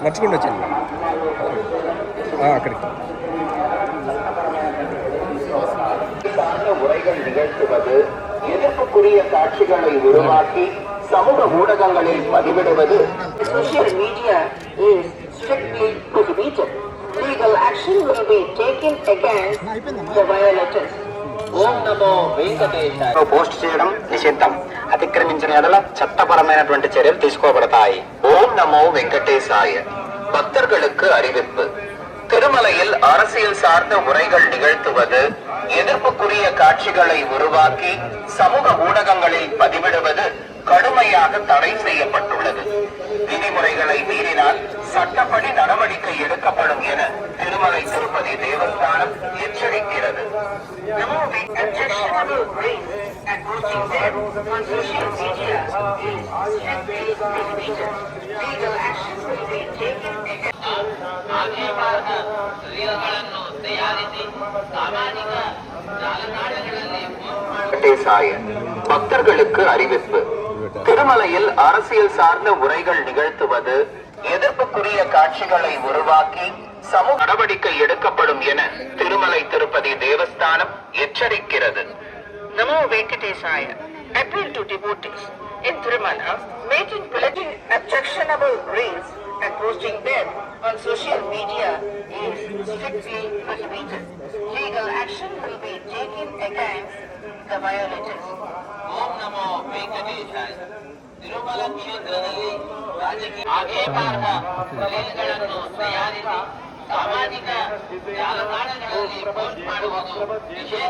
నడుచుకుంటూ వచ్చాను అక్కడికి. உரைகள் நிகழ்த்துவது, எதிர்ப்புக்குரிய காட்சிகளை உருவாக்கி சமூக ஊடகங்களில் பதிவிடுவது social media is strictly prohibited. Legal action will be taken against the violators. Om Namo Venkatesaya post చేయడం నిషిద్ధం. అతిక్రమించిన ఎడల చట్టపరమైనటువంటి చర్యలు తీసుకోబడతాయి. ఓం నమో వెంకటేశాయ. பக்தர்களுக்கு அறிவிப்பு. திருமலையில் அரசியல் சார்ந்த உரைகள் நிகழ்த்துவது, எதிர்ப்புக்குரிய காட்சிகளை உருவாக்கி சமூக ஊடகங்களில் பதிவிடுவது கடுமையாக தடை செய்யப்பட்டுள்ளது. விதிமுறைகளை மீறினால் சட்டப்படி நடவடிக்கை எடுக்கப்படும் என திருமலை திருப்பதி தேவஸ்தானம் எச்சரிக்கிறது. பக்தர்களுக்கு அறிவிப்பு. திருமலையில் அரசியல் சார்ந்த உரைகள் நிகழ்த்துவது, எதிர்ப்புக்குரிய காட்சிகளை உருவாக்கி சமூக நடவடிக்கை எடுக்கப்படும் என திருமலை திருப்பதி தேவஸ்தானம் எச்சரிக்கிறது. நமோ வெங்கடேசாய. Appeal to devotees in Tirumala making pledging objectionable reels and posting them on social media is strictly prohibited. Legal action will be taken against the violators. ಓಂ ನಮೋ ವೆಂಕಟೇಶಾಯ. ತಿರುಮಲ ಕ್ಷೇತ್ರದಲ್ಲಿ ರಾಜಕೀಯ ಆಕ್ಷೇಪಾರ್ಹ ದಲೀಲ್ಗಳನ್ನು ತಯಾರಿಸಿ ಸಾಮಾಜಿಕ ಜಾಲತಾಣಗಳಲ್ಲಿ ಪೋಸ್ಟ್ ಮಾಡುವುದು ನಿಷೇಧ.